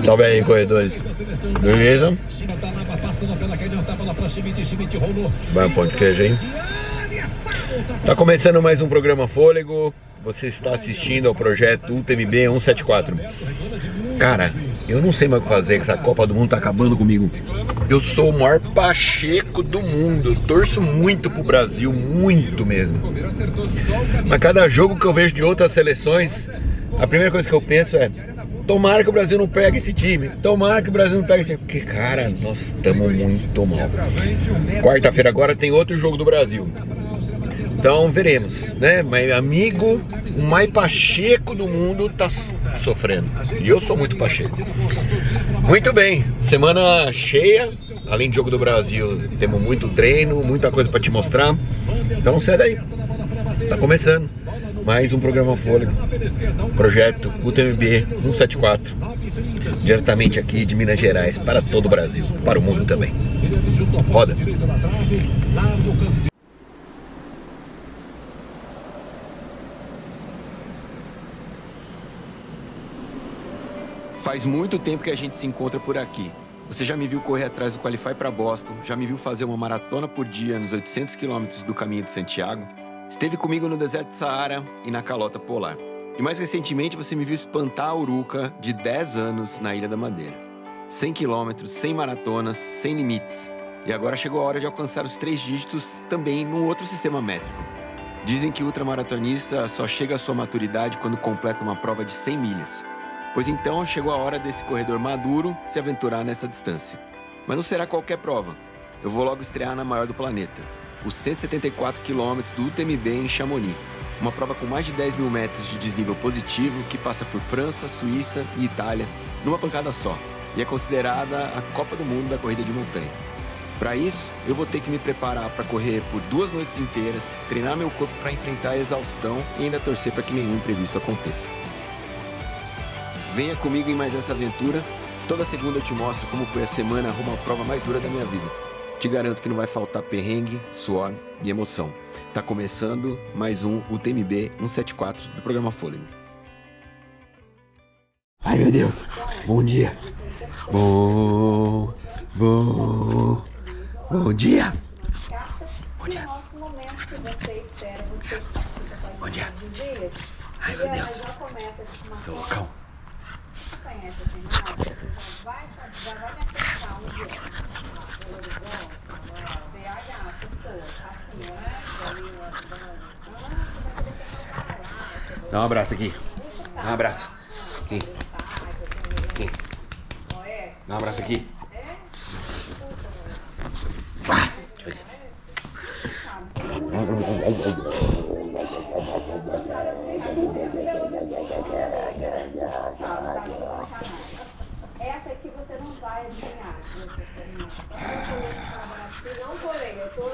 Salve aí, corredores. Beleza? Vai um pão de queijo, hein? Tá começando mais um programa Fôlego. Você está assistindo ao projeto UTMB 174. Cara, eu não sei mais o que fazer, que essa Copa do Mundo tá acabando comigo. Eu sou o maior pacheco do mundo. Eu torço muito pro Brasil, muito mesmo. Mas cada jogo que eu vejo de outras seleções, a primeira coisa que eu penso é: tomara que o Brasil não pegue esse time. Tomara que o Brasil não pegue esse time. Porque, cara, nós estamos muito mal. Quarta-feira agora tem outro jogo do Brasil. Então veremos, né? Mas amigo, o mais pacheco do mundo tá sofrendo. E eu sou muito pacheco. Muito bem, semana cheia. Além do jogo do Brasil, temos muito treino, muita coisa para te mostrar. Então sai daí. Tá começando mais um programa Fôlego. Projeto UTMB 174. Diretamente aqui de Minas Gerais para todo o Brasil, para o mundo também. Roda. Faz muito tempo que a gente se encontra por aqui. Você já me viu correr atrás do Qualify para Boston, já me viu fazer uma maratona por dia nos 800 quilômetros do Caminho de Santiago, esteve comigo no deserto do Saara e na Calota Polar. E mais recentemente você me viu espantar a Uruca de 10 anos na Ilha da Madeira. 100 quilômetros, 100 maratonas, 100 limites. E agora chegou a hora de alcançar os 3 dígitos também num outro sistema métrico. Dizem que o ultramaratonista só chega à sua maturidade quando completa uma prova de 100 milhas. Pois então chegou a hora desse corredor maduro se aventurar nessa distância. Mas não será qualquer prova. Eu vou logo estrear na maior do planeta, os 174 quilômetros do UTMB em Chamonix. Uma prova com mais de 10 mil metros de desnível positivo que passa por França, Suíça e Itália numa pancada só. E é considerada a Copa do Mundo da corrida de montanha. Para isso, eu vou ter que me preparar para correr por 2 noites inteiras, treinar meu corpo para enfrentar a exaustão e ainda torcer para que nenhum imprevisto aconteça. Venha comigo em mais essa aventura. Toda segunda eu te mostro como foi a semana rumo à prova mais dura da minha vida. Te garanto que não vai faltar perrengue, suor e emoção. Tá começando mais um UTMB 174 do programa Fôlego. Ai, meu Deus. Bom dia. Bom dia. Bom dia. Bom dia. Ai, meu Deus. Seu loucão. Dá um abraço aqui. Dá um abraço. Aqui. Aqui. Dá um abraço aqui. Ah, deixa eu ver. Essa aqui você não vai adivinhar. Não porém, eu tô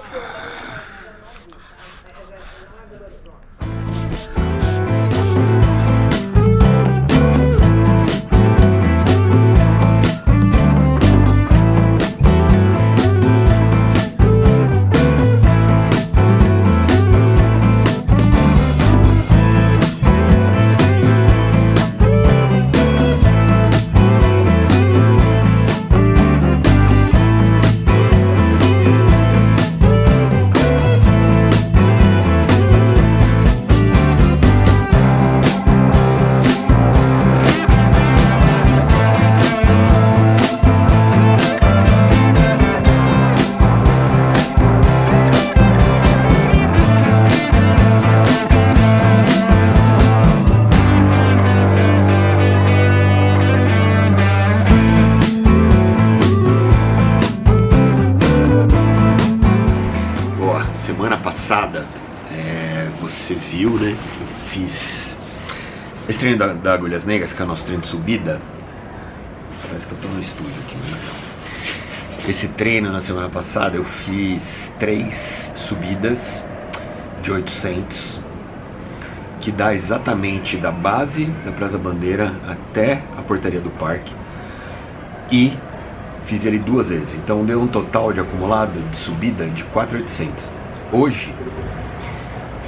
Você viu, né? Eu fiz esse treino da Agulhas Negras, que é o nosso treino de subida. Parece que eu tô no estúdio aqui, né? Esse treino na semana passada eu fiz 3 subidas de 800, que dá exatamente da base da Praça da Bandeira até a portaria do parque, e fiz ele 2 vezes, então deu um total de acumulado de subida de 4.800. Hoje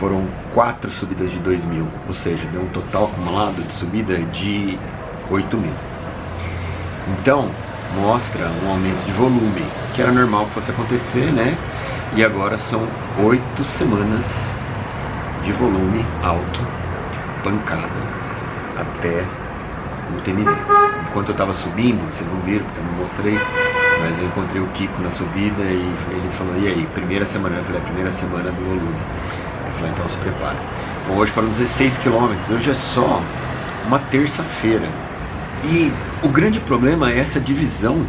foram 4 subidas de 2.000, ou seja, deu um total acumulado de subida de 8.000. Então, mostra um aumento de volume, que era normal que fosse acontecer, né? E agora são 8 semanas de volume alto, de pancada, até o TMB. Enquanto eu estava subindo, vocês não viram porque eu não mostrei, mas eu encontrei o Kiko na subida e ele falou, e aí, primeira semana? Eu falei, a primeira semana do volume. Ele falou, então se prepara. Bom, hoje foram 16 km, hoje é só uma terça-feira. E o grande problema é essa divisão,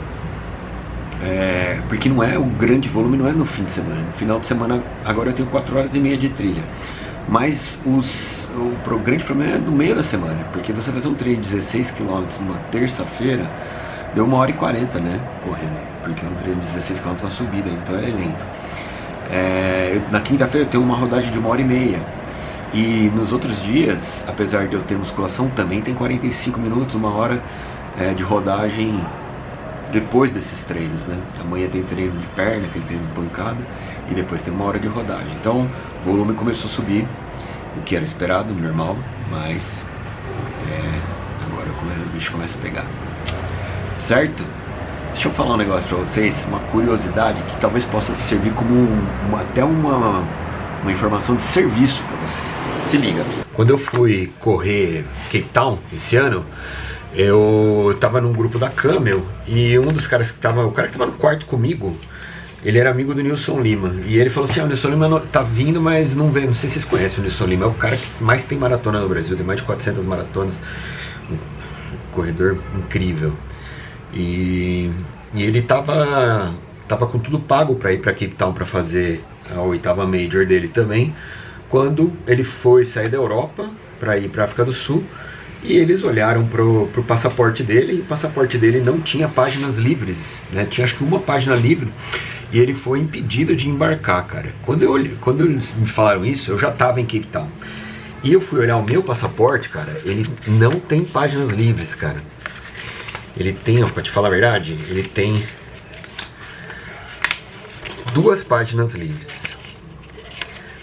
porque não é o grande volume, não é no fim de semana. No final de semana, agora eu tenho 4 horas e meia de trilha. Mas o grande problema é no meio da semana, porque você fazer um treino de 16 km numa terça-feira, deu 1h40, né, correndo, porque é um treino de 16 km na subida, então ele é lento. Na quinta-feira eu tenho uma rodagem de 1h30, e nos outros dias, apesar de eu ter musculação, também tem 45 minutos, 1 hora de rodagem depois desses treinos, né? Amanhã tem treino de perna, aquele treino de pancada, e depois tem 1 hora de rodagem. Então o volume começou a subir, o que era esperado, normal, mas agora o bicho começa a pegar. Certo? Deixa eu falar um negócio pra vocês, uma curiosidade que talvez possa servir como até uma informação de serviço pra vocês. Se liga. Quando eu fui correr Cape Town esse ano, eu tava num grupo da Camel e um dos caras o cara que tava no quarto comigo, ele era amigo do Nilson Lima. E ele falou assim, o Nilson Lima tá vindo, mas não vê, não sei se vocês conhecem o Nilson Lima, é o cara que mais tem maratona no Brasil, tem mais de 400 maratonas, um corredor incrível. E ele tava com tudo pago para ir para Cape Town para fazer a 8ª Major dele também, quando ele foi sair da Europa para ir para África do Sul, e eles olharam pro passaporte dele, e o passaporte dele não tinha páginas livres, né? Tinha acho que uma página livre, e ele foi impedido de embarcar, cara. Quando eles me falaram isso, eu já tava em Cape Town, e eu fui olhar o meu passaporte, cara, ele não tem páginas livres, cara. Ele tem, pra te falar a verdade, ele tem 2 páginas livres,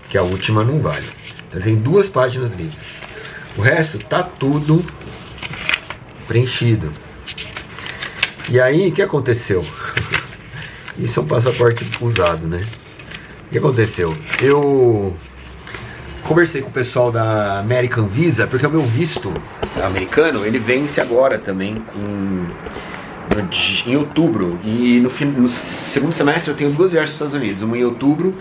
que a última não vale. Então ele tem 2 páginas livres. O resto tá tudo preenchido. E aí, o que aconteceu? Isso é um passaporte usado, né? O que aconteceu? Eu conversei com o pessoal da American Visa, porque o meu visto americano, ele vence agora também em outubro, e no segundo semestre eu tenho 2 viagens para os Estados Unidos, uma em outubro,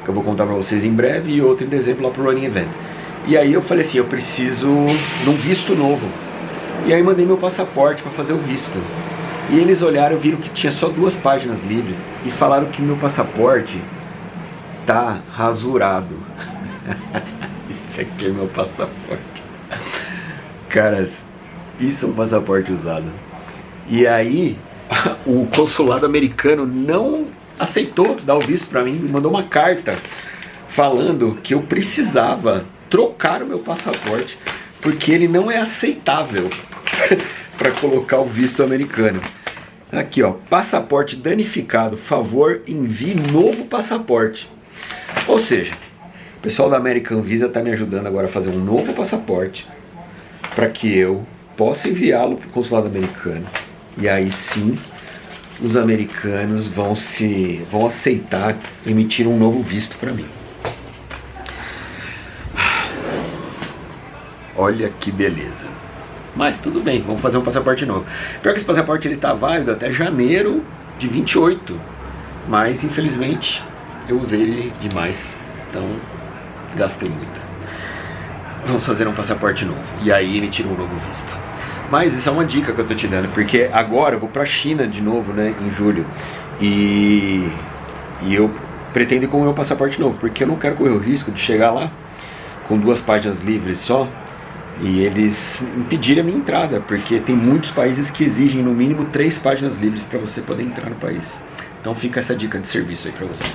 que eu vou contar para vocês em breve, e outra em dezembro lá pro Running Event. E aí eu falei assim, eu preciso de um visto novo, e aí mandei meu passaporte para fazer o visto, e eles olharam, viram que tinha só 2 páginas livres, e falaram que meu passaporte tá rasurado. Isso aqui é meu passaporte. Caras, isso é um passaporte usado. E aí, o consulado americano não aceitou dar o visto pra mim, me mandou uma carta falando que eu precisava trocar o meu passaporte, porque ele não é aceitável para colocar o visto americano. Aqui, ó, passaporte danificado, favor, envie novo passaporte. Ou seja, o pessoal da American Visa está me ajudando agora a fazer um novo passaporte para que eu possa enviá-lo para o consulado americano. E aí sim, os americanos vão aceitar emitir um novo visto para mim. Olha que beleza. Mas tudo bem, vamos fazer um passaporte novo. Pior que esse passaporte ele tá válido até janeiro de 28. Mas infelizmente eu usei ele demais. Então gastei muito. Vamos fazer um passaporte novo. E aí ele tirou um novo visto. Mas isso é uma dica que eu tô te dando, porque agora eu vou pra China de novo, né, em julho. E eu pretendo ir com o meu passaporte novo, porque eu não quero correr o risco de chegar lá com 2 páginas livres só e eles impedirem a minha entrada, porque tem muitos países que exigem no mínimo 3 páginas livres para você poder entrar no país. Então fica essa dica de serviço aí para você.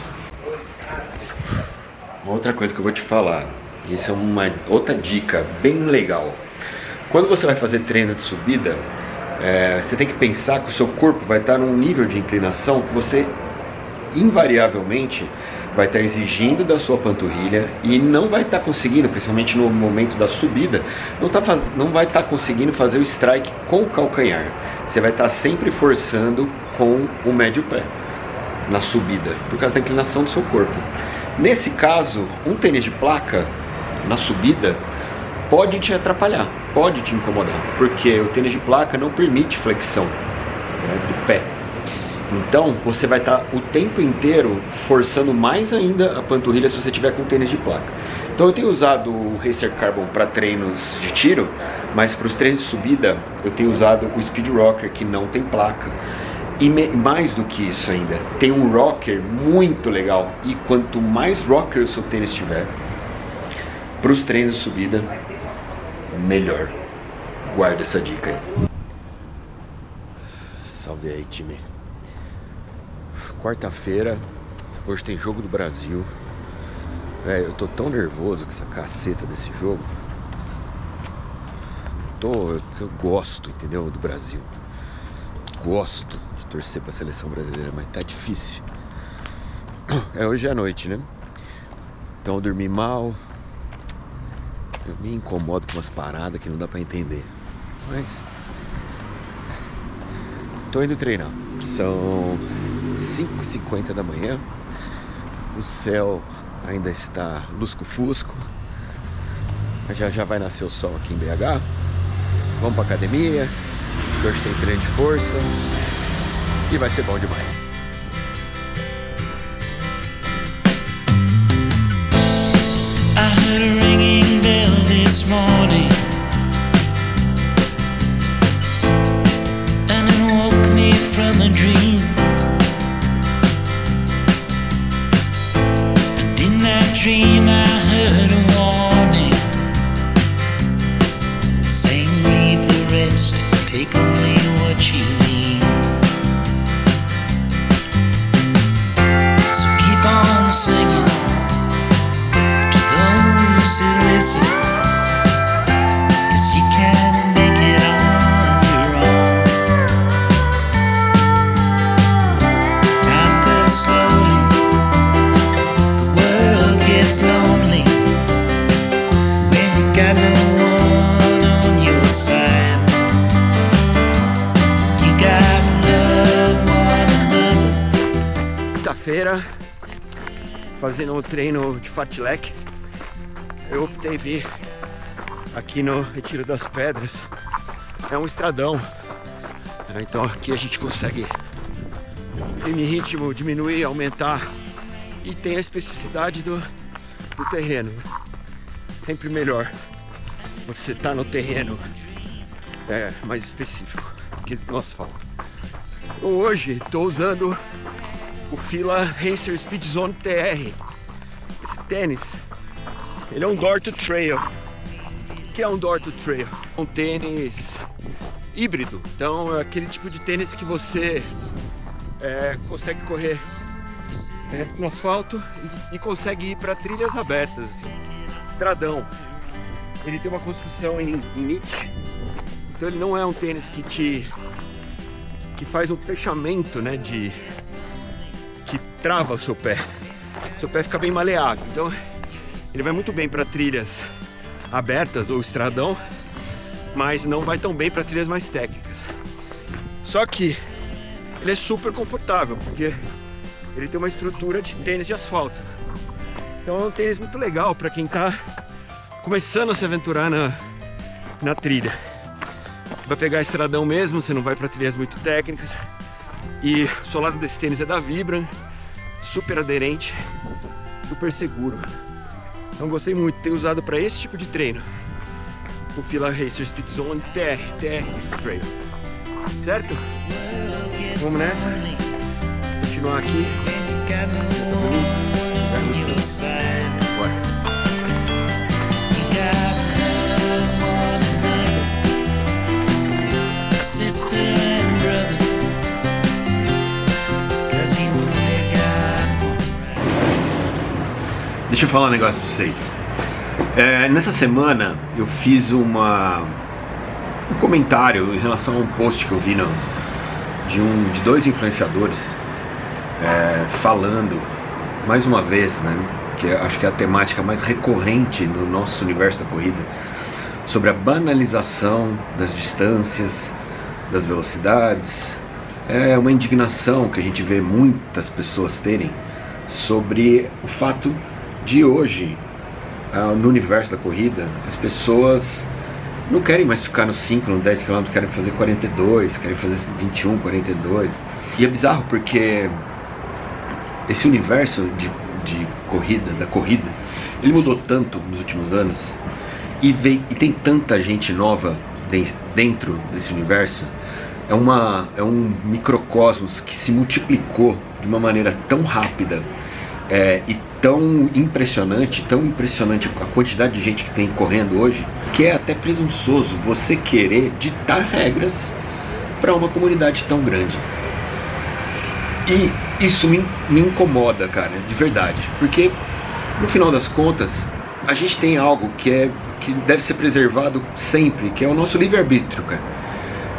Outra coisa que eu vou te falar, isso é uma outra dica bem legal. Quando você vai fazer treino de subida, você tem que pensar que o seu corpo vai estar num nível de inclinação que você invariavelmente vai estar exigindo da sua panturrilha e não vai estar conseguindo, principalmente no momento da subida, não vai estar conseguindo fazer o strike com o calcanhar. Você vai estar sempre forçando com o médio pé na subida, por causa da inclinação do seu corpo. Nesse caso, um tênis de placa na subida pode te atrapalhar, pode te incomodar, porque o tênis de placa não permite flexão, né, do pé. Então você vai estar o tempo inteiro forçando mais ainda a panturrilha se você tiver com tênis de placa. Então eu tenho usado o Racer Carbon para treinos de tiro, mas para os treinos de subida eu tenho usado o Speed Rocker, que não tem placa. E mais do que isso ainda, tem um rocker muito legal, e quanto mais rocker o seu tênis tiver, para os treinos de subida, melhor. Guarda essa dica aí. Salve aí, time. Quarta-feira, hoje tem jogo do Brasil. Eu tô tão nervoso com essa caceta desse jogo. Eu gosto, entendeu, do Brasil. Gosto de torcer pra seleção brasileira, mas tá difícil. Hoje é à noite, né? Então eu dormi mal. Eu me incomodo com umas paradas que não dá pra entender. Mas tô indo treinar. São 5h50 da manhã. O céu ainda está lusco-fusco. Já vai nascer o sol aqui em BH. Vamos pra academia. Hoje tem treino de força. E vai ser bom demais. I heard a ringing bell this morning, and it woke me from a dream. And in that dream I heard a warning, saying leave the rest, take only what you need. So keep on singing to those who listen, 'cause you can make it on your own. Time goes slowly, the world gets lonely, when you got no one on your side. You gotta love one another. Quinta-feira, fazendo um treino de fartlek. Eu optei vir aqui no Retiro das Pedras. É um estradão, né? Então aqui a gente consegue imprimir ritmo, diminuir, aumentar, e tem a especificidade do terreno. Sempre melhor você tá no terreno mais específico que no asfalto. Então hoje estou usando o Fila Racer Speed Zone TR. Esse tênis, ele é um Door to Trail. O que é um Door to Trail? Um tênis híbrido. Então é aquele tipo de tênis que você consegue correr no asfalto e consegue ir para trilhas abertas, assim, estradão. Ele tem uma construção em niche, então ele não é um tênis que faz um fechamento, né, que trava o seu pé. Seu pé fica bem maleável. Então ele vai muito bem para trilhas abertas ou estradão, mas não vai tão bem para trilhas mais técnicas. Só que ele é super confortável, porque ele tem uma estrutura de tênis de asfalto. Então é um tênis muito legal para quem está começando a se aventurar na trilha. Vai pegar estradão mesmo, você não vai para trilhas muito técnicas. E o solado desse tênis é da Vibram, super aderente, super seguro. Então gostei muito, tenho usado para esse tipo de treino o Fila Racer Speed Zone TR Trail. Certo? Vamos nessa? Continuar aqui. Bora. Deixa eu falar um negócio pra vocês. Nessa semana eu fiz um comentário em relação a um post que eu vi de dois influenciadores falando mais uma vez, né, que acho que é a temática mais recorrente no nosso universo da corrida, sobre a banalização das distâncias, das velocidades. É uma indignação que a gente vê muitas pessoas terem sobre o fato de hoje, no universo da corrida, as pessoas não querem mais ficar nos 5, nos 10 km, querem fazer 42, querem fazer 21, 42. E é bizarro porque esse universo de corrida, da corrida, ele mudou tanto nos últimos anos e tem tanta gente nova dentro desse universo. É um microcosmos que se multiplicou de uma maneira tão rápida e tão impressionante a quantidade de gente que tem correndo hoje, que é até presunçoso você querer ditar regras para uma comunidade tão grande. E isso me incomoda, cara, de verdade, porque no final das contas a gente tem algo que deve ser preservado sempre, que é o nosso livre-arbítrio, cara.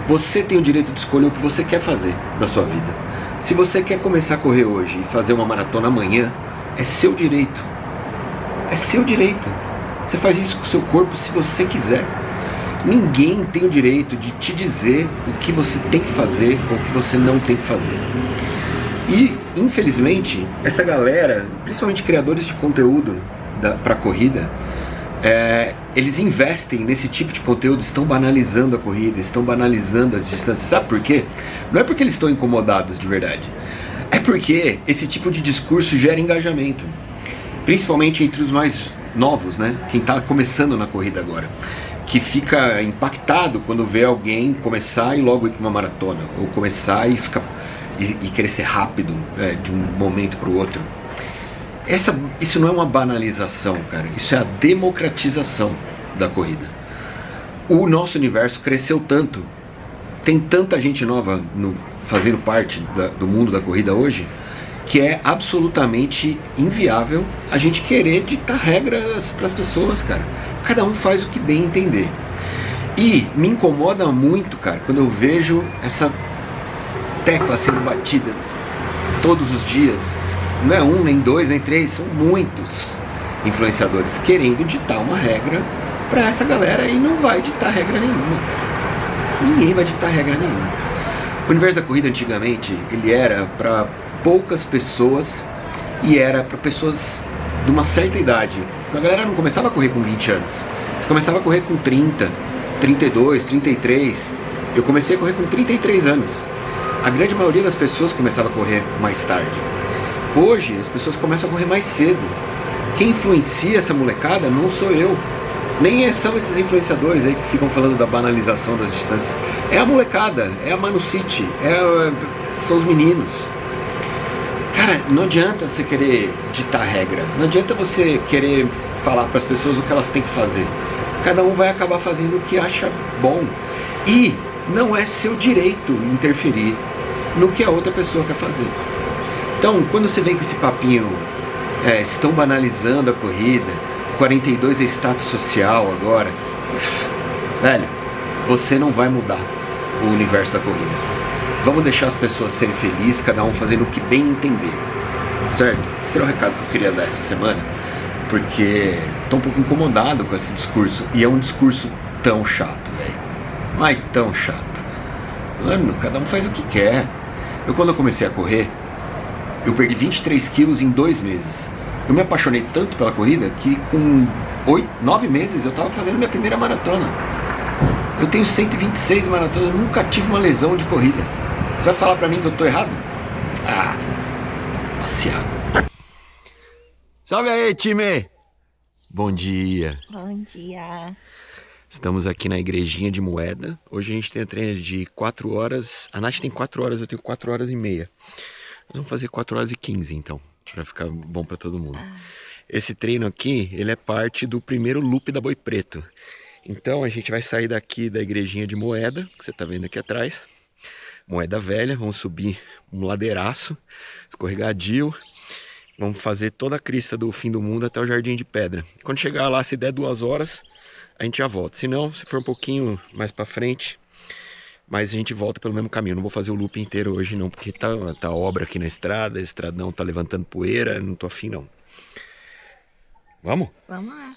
Você tem o direito de escolher o que você quer fazer da sua vida. Se você quer começar a correr hoje e fazer uma maratona amanhã, é seu direito. É seu direito. Você faz isso com o seu corpo se você quiser. Ninguém tem o direito de te dizer o que você tem que fazer ou o que você não tem que fazer. E, infelizmente, essa galera, principalmente criadores de conteúdo para corrida, eles investem nesse tipo de conteúdo, estão banalizando a corrida, estão banalizando as distâncias. Sabe por quê? Não é porque eles estão incomodados de verdade. É porque esse tipo de discurso gera engajamento. Principalmente entre os mais novos, né? Quem está começando na corrida agora. Que fica impactado quando vê alguém começar e logo ir para uma maratona. Ou começar e querer ser rápido de um momento para o outro. Isso não é uma banalização, cara. Isso é a democratização da corrida. O nosso universo cresceu tanto, tem tanta gente nova fazendo parte do mundo da corrida hoje, que é absolutamente inviável a gente querer ditar regras para as pessoas, cara. Cada um faz o que bem entender. E me incomoda muito, cara, quando eu vejo essa tecla sendo batida todos os dias. Não é um, nem dois, nem três, são muitos influenciadores querendo ditar uma regra para essa galera e não vai ditar regra nenhuma. Ninguém vai ditar regra nenhuma. O universo da corrida antigamente, ele era para poucas pessoas e era para pessoas de uma certa idade. A galera não começava a correr com 20 anos. Você começava a correr com 30, 32, 33. Eu comecei a correr com 33 anos. A grande maioria das pessoas começava a correr mais tarde. Hoje as pessoas começam a correr mais cedo. Quem influencia essa molecada não sou eu. Nem são esses influenciadores aí que ficam falando da banalização das distâncias. É a molecada, é a Manu City, são os meninos. Cara, não adianta você querer ditar regra. Não adianta você querer falar para as pessoas o que elas têm que fazer. Cada um vai acabar fazendo o que acha bom. E não é seu direito interferir no que a outra pessoa quer fazer. Então, quando você vem com esse papinho, estão banalizando a corrida, 42 é status social agora, velho, você não vai mudar o universo da corrida. Vamos deixar as pessoas serem felizes, cada um fazendo o que bem entender, certo? Esse era o recado que eu queria dar essa semana, porque estou um pouco incomodado com esse discurso, e é um discurso tão chato, velho, mas tão chato. Mano, cada um faz o que quer. Quando eu comecei a correr, eu perdi 23 quilos em 2 meses. Eu me apaixonei tanto pela corrida que com 9 meses eu estava fazendo minha primeira maratona. Eu tenho 126 maratonas, nunca tive uma lesão de corrida. Você vai falar pra mim que eu tô errado? Ah, passeado. Salve aí, time! Bom dia. Bom dia. Estamos aqui na igrejinha de Moeda. Hoje a gente tem a treino de 4 horas. A Nath tem 4 horas, eu tenho 4 horas e meia. Nós vamos fazer 4 horas e 15 então, pra ficar bom pra todo mundo. Esse treino aqui, ele é parte do primeiro loop da Boi Preto. Então a gente vai sair daqui da igrejinha de Moeda, que você tá vendo aqui atrás. Moeda Velha, vamos subir um ladeiraço, escorregadio. Vamos fazer toda a crista do fim do mundo até o Jardim de Pedra. Quando chegar lá, se der 2 horas, a gente já volta. Se não, se for um pouquinho mais pra frente, Mas a gente volta pelo mesmo caminho. Não vou fazer o loop inteiro hoje não, porque tá obra aqui na estrada, o estradão tá levantando poeira, não tô afim não. Vamos? Vamos lá.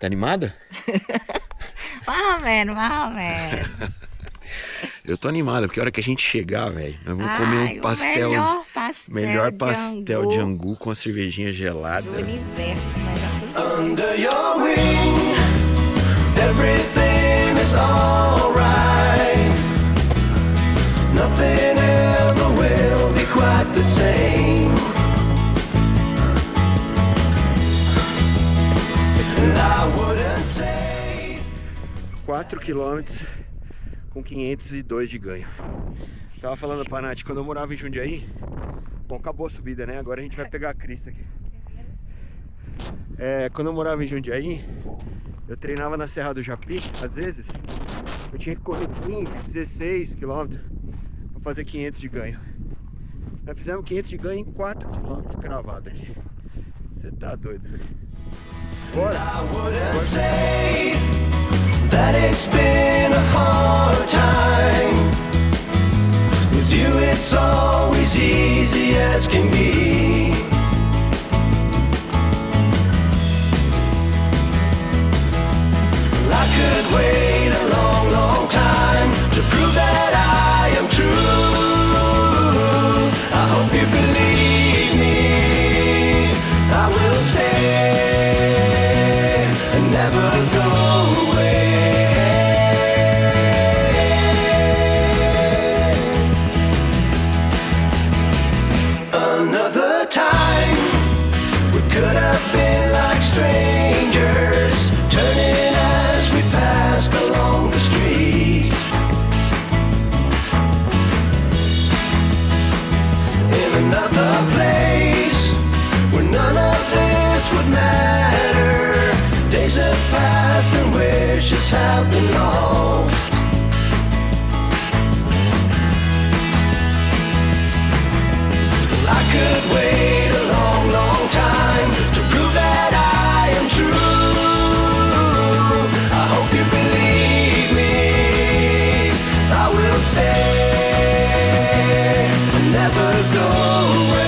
Tá animada? Mais ou menos, mais ou menos. Eu tô animado, porque a hora que a gente chegar, velho, nós vamos comer um pastel. Melhor pastel de angu com a cervejinha gelada. Do universo, melhor do Under your wing, everything is alright. Nothing ever will be quite the same. And I wouldn't say 4 quilômetros com 502 de ganho. Tava falando pra Nath, quando eu morava em Jundiaí, bom, acabou a subida, né? Agora a gente vai pegar a crista aqui. Quando eu morava em Jundiaí, eu treinava na Serra do Japi, às vezes, eu tinha que correr 15, 16 quilômetros pra fazer 500 de ganho. Nós fizemos 500 de ganho em 4 quilômetros cravado aqui. Você tá doido, velho. Bora! I wouldn't say that it's been a hard time. With you it's always easy as can be. I could wait a long, long time to prove that I am true. I hope you believe me. I will stay and never go away. Another time we could have been like strangers, turning as we passed along the street. In another place where none of this would matter, days have passed and wishes have been lost. I could wait a long, long time to prove that I am true. I hope you believe me. I will stay and never go away.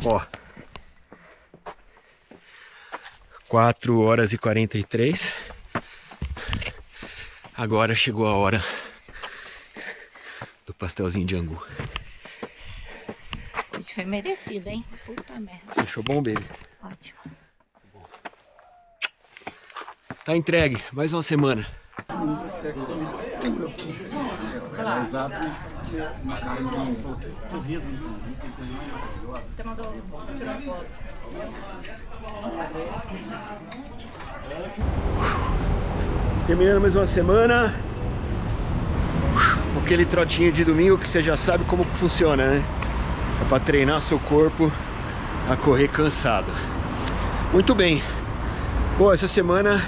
Ó, 4 horas e 43. Agora chegou a hora do pastelzinho de angu. Isso foi merecido, hein? Puta merda. Você achou bom, baby? Ótimo. Tá entregue, mais uma semana. Terminando mais uma semana com aquele trotinho de domingo que você já sabe como funciona, né? É pra treinar seu corpo a correr cansado. Muito bem. Pô, essa semana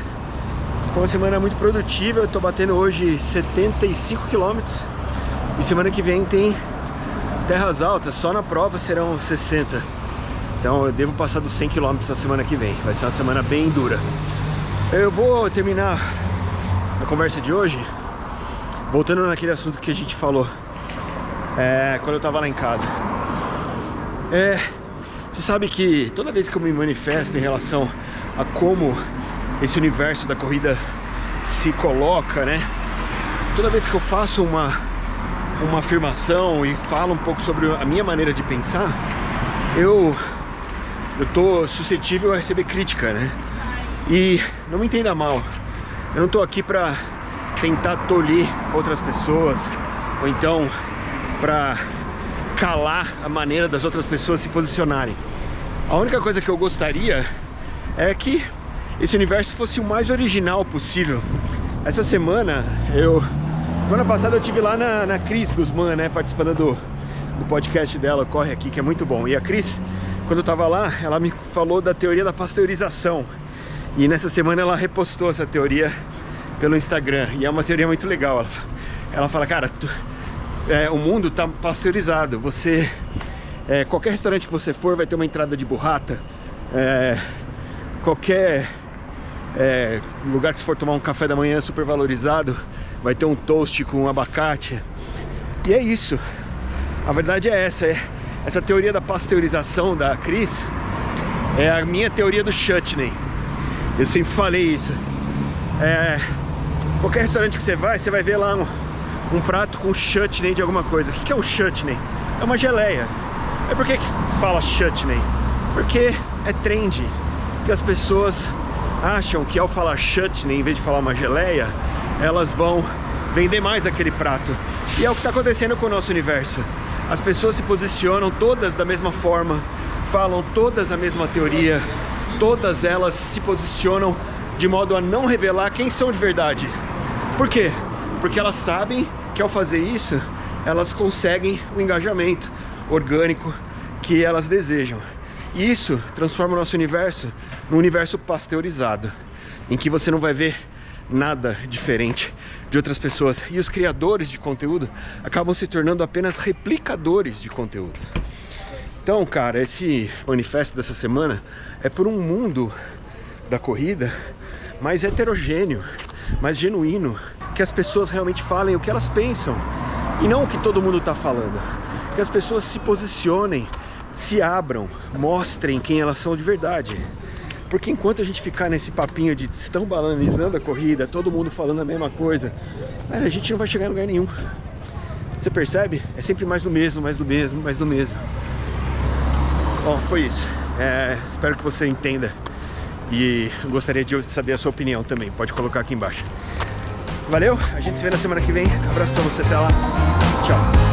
foi uma semana muito produtiva. Eu tô batendo hoje 75 km e semana que vem tem terras altas. Só na prova serão 60. Então eu devo passar dos 100 km na semana que vem. Vai ser uma semana bem dura. Eu vou terminar a conversa de hoje voltando naquele assunto que a gente falou quando eu tava lá em casa. Você sabe que toda vez que eu me manifesto em relação a como esse universo da corrida se coloca, né? Toda vez que eu faço uma afirmação e falo um pouco sobre a minha maneira de pensar, eu tô suscetível a receber crítica, né? E não me entenda mal, eu não tô aqui pra tentar tolir outras pessoas ou então pra calar a maneira das outras pessoas se posicionarem. A única coisa que eu gostaria é que esse universo fosse o mais original possível. Essa semana passada eu estive lá na Cris Guzmán, né, participando do podcast dela, Corre Aqui, que é muito bom. E a Cris, quando eu tava lá, ela me falou da teoria da pasteurização. E nessa semana ela repostou essa teoria pelo Instagram. E é uma teoria muito legal. Ela fala, cara, o mundo tá pasteurizado. Qualquer restaurante que você for vai ter uma entrada de burrata. Qualquer lugar que você for tomar um café da manhã super valorizado vai ter um toast com abacate. E é isso. A verdade é essa teoria da pasteurização da Cris é a minha teoria do chutney. Eu sempre falei isso. Qualquer restaurante que você vai ver lá um prato com chutney de alguma coisa. O que é um chutney? É uma geleia. Por que fala chutney? Porque é trendy. Porque as pessoas acham que ao falar chutney, em vez de falar uma geleia, elas vão vender mais aquele prato. E é o que está acontecendo com o nosso universo. As pessoas se posicionam todas da mesma forma, falam todas a mesma teoria, todas elas se posicionam de modo a não revelar quem são de verdade. Por quê? Porque elas sabem que ao fazer isso, elas conseguem o engajamento orgânico que elas desejam. E isso transforma o nosso universo num universo pasteurizado, em que você não vai ver nada diferente de outras pessoas. E os criadores de conteúdo acabam se tornando apenas replicadores de conteúdo. Então, cara, esse manifesto dessa semana é por um mundo da corrida mais heterogêneo, mais genuíno, que as pessoas realmente falem o que elas pensam e não o que todo mundo está falando. Que as pessoas se posicionem, se abram, mostrem quem elas são de verdade. Porque enquanto a gente ficar nesse papinho de estão banalizando a corrida, todo mundo falando a mesma coisa, a gente não vai chegar em lugar nenhum. Você percebe? É sempre mais do mesmo, mais do mesmo, mais do mesmo. Bom, foi isso. Espero que você entenda. E gostaria de saber a sua opinião também. Pode colocar aqui embaixo. Valeu, a gente se vê na semana que vem. Abraço pra você, até lá. Tchau.